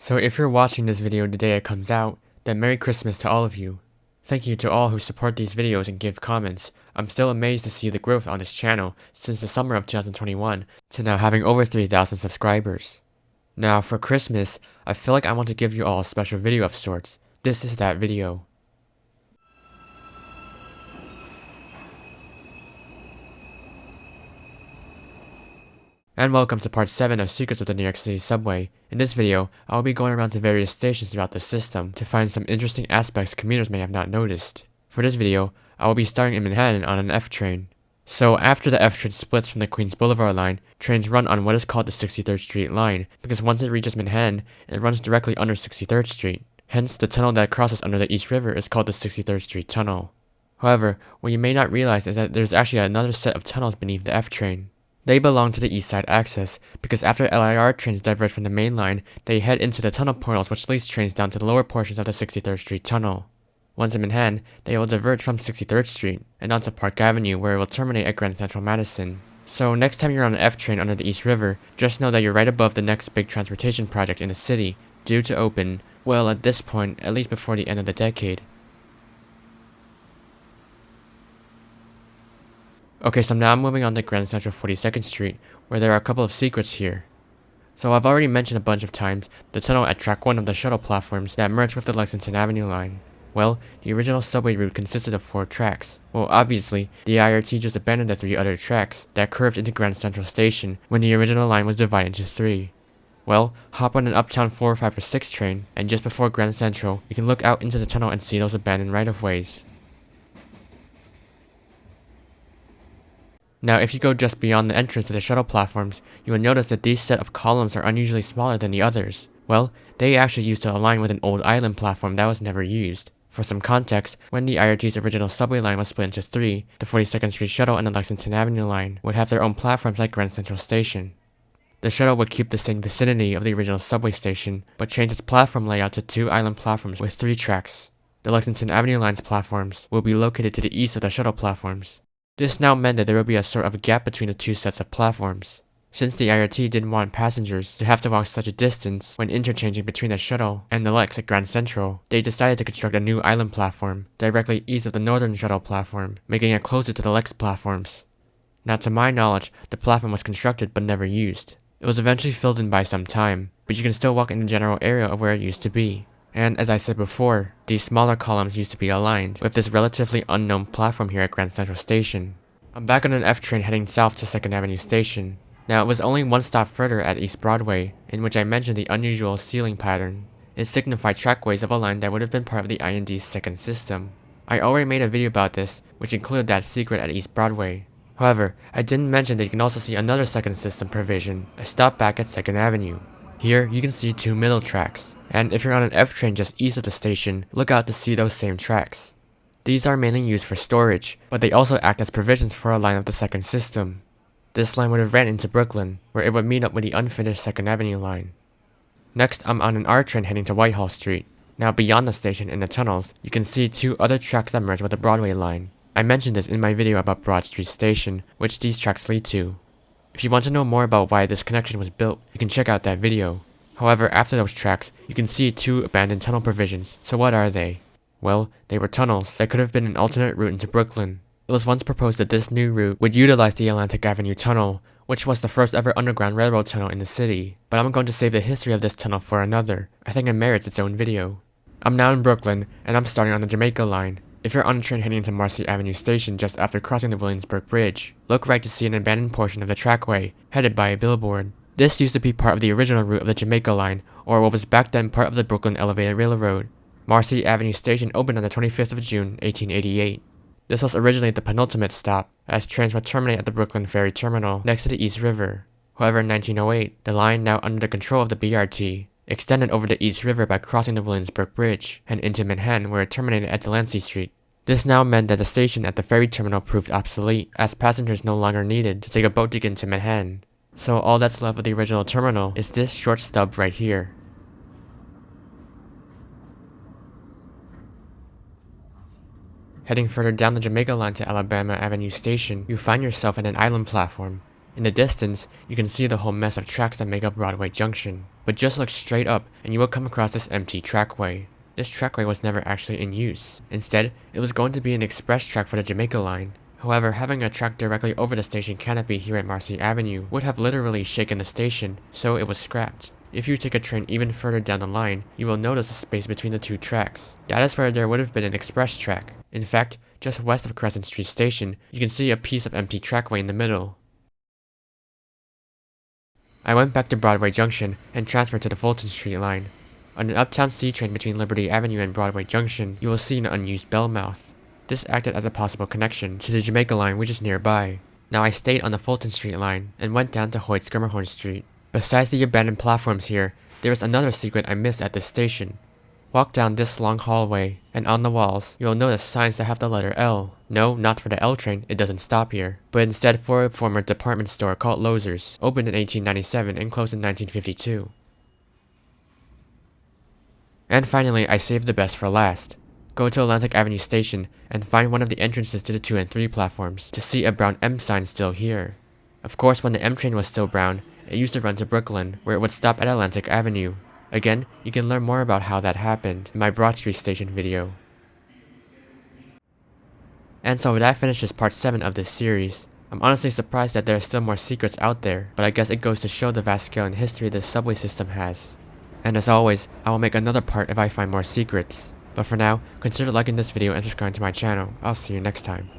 So if you're watching this video the day it comes out, then Merry Christmas to all of you. Thank you to all who support these videos and give comments. I'm still amazed to see the growth on this channel since the summer of 2021 to now having over 3,000 subscribers. Now for Christmas, I feel like I want to give you all a special video of sorts. This is that video. And welcome to part 7 of Secrets of the New York City Subway. In this video, I will be going around to various stations throughout the system to find some interesting aspects commuters may have not noticed. For this video, I will be starting in Manhattan on an F train. So after the F train splits from the Queens Boulevard line, trains run on what is called the 63rd Street line, because once it reaches Manhattan, it runs directly under 63rd Street. Hence, the tunnel that crosses under the East River is called the 63rd Street Tunnel. However, what you may not realize is that there's actually another set of tunnels beneath the F train. They belong to the East Side Access, because after LIR trains diverge from the main line, they head into the tunnel portals which leads trains down to the lower portions of the 63rd Street Tunnel. Once in Manhattan, they will diverge from 63rd Street, and onto Park Avenue where it will terminate at Grand Central Madison. So next time you're on an F train under the East River, just know that you're right above the next big transportation project in the city, due to open, well at this point, at least before the end of the decade. Okay, so now I'm moving on to Grand Central 42nd Street, where there are a couple of secrets here. So I've already mentioned a bunch of times the tunnel at track 1 of the shuttle platforms that merged with the Lexington Avenue line. Well, the original subway route consisted of 4 tracks. Well, obviously, the IRT just abandoned the 3 other tracks that curved into Grand Central Station when the original line was divided into 3. Well, hop on an Uptown 4, 5, or 6 train, and just before Grand Central, you can look out into the tunnel and see those abandoned right-of-ways. Now, if you go just beyond the entrance to the shuttle platforms, you will notice that these set of columns are unusually smaller than the others. Well, they actually used to align with an old island platform that was never used. For some context, when the IRT's original subway line was split into 3, the 42nd Street Shuttle and the Lexington Avenue line would have their own platforms like Grand Central Station. The shuttle would keep the same vicinity of the original subway station, but change its platform layout to 2 island platforms with 3 tracks. The Lexington Avenue line's platforms will be located to the east of the shuttle platforms. This now meant that there would be a sort of gap between the 2 sets of platforms. Since the IRT didn't want passengers to have to walk such a distance when interchanging between the shuttle and the Lex at Grand Central, they decided to construct a new island platform directly east of the northern shuttle platform, making it closer to the Lex platforms. Now to my knowledge, the platform was constructed but never used. It was eventually filled in by some time, but you can still walk in the general area of where it used to be. And as I said before, these smaller columns used to be aligned with this relatively unknown platform here at Grand Central Station. I'm back on an F train heading south to 2nd Avenue Station. Now it was only one stop further at East Broadway, in which I mentioned the unusual ceiling pattern. It signified trackways of a line that would have been part of the IND's second system. I already made a video about this, which included that secret at East Broadway. However, I didn't mention that you can also see another second system provision, a stop back at 2nd Avenue. Here, you can see 2 middle tracks. And if you're on an F train just east of the station, look out to see those same tracks. These are mainly used for storage, but they also act as provisions for a line of the second system. This line would have ran into Brooklyn, where it would meet up with the unfinished 2nd Avenue line. Next, I'm on an R train heading to Whitehall Street. Now beyond the station in the tunnels, you can see 2 other tracks that merge with the Broadway line. I mentioned this in my video about Broad Street Station, which these tracks lead to. If you want to know more about why this connection was built, you can check out that video. However, after those tracks, you can see 2 abandoned tunnel provisions. So what are they? Well, they were tunnels that could have been an alternate route into Brooklyn. It was once proposed that this new route would utilize the Atlantic Avenue Tunnel, which was the first ever underground railroad tunnel in the city. But I'm going to save the history of this tunnel for another. I think it merits its own video. I'm now in Brooklyn, and I'm starting on the Jamaica line. If you're on a train heading to Marcy Avenue Station just after crossing the Williamsburg Bridge, look right to see an abandoned portion of the trackway, headed by a billboard. This used to be part of the original route of the Jamaica line, or what was back then part of the Brooklyn Elevated Railroad. Marcy Avenue Station opened on the 25th of June, 1888. This was originally the penultimate stop, as trains would terminate at the Brooklyn Ferry Terminal next to the East River. However, in 1908, the line, now under the control of the BRT, extended over the East River by crossing the Williamsburg Bridge and into Manhattan, where it terminated at Delancey Street. This now meant that the station at the ferry terminal proved obsolete, as passengers no longer needed to take a boat to get into Manhattan. So all that's left of the original terminal is this short stub right here. Heading further down the Jamaica line to Alabama Avenue Station, you find yourself at an island platform. In the distance, you can see the whole mess of tracks that make up Broadway Junction. But just look straight up and you will come across this empty trackway. This trackway was never actually in use. Instead, it was going to be an express track for the Jamaica line. However, having a track directly over the station canopy here at Marcy Avenue would have literally shaken the station, so it was scrapped. If you take a train even further down the line, you will notice a space between the two tracks. That is where there would have been an express track. In fact, just west of Crescent Street Station, you can see a piece of empty trackway in the middle. I went back to Broadway Junction and transferred to the Fulton Street line. On an uptown C train between Liberty Avenue and Broadway Junction, you will see an unused bell mouth. This acted as a possible connection to the Jamaica line, which is nearby. Now I stayed on the Fulton Street line and went down to Hoyt-Schermerhorn Street. Besides the abandoned platforms here, there is another secret I missed at this station. Walk down this long hallway, and on the walls, you will notice signs that have the letter L. No, not for the L train, it doesn't stop here, but instead for a former department store called Lozer's, opened in 1897 and closed in 1952. And finally, I saved the best for last. Go to Atlantic Avenue Station and find one of the entrances to the 2 and 3 platforms to see a brown M sign still here. Of course, when the M train was still brown, it used to run to Brooklyn, where it would stop at Atlantic Avenue. Again, you can learn more about how that happened in my Broad Street Station video. And so that finishes part 7 of this series. I'm honestly surprised that there are still more secrets out there, but I guess it goes to show the vast scale and history this subway system has. And as always, I will make another part if I find more secrets. But for now, consider liking this video and subscribing to my channel. I'll see you next time.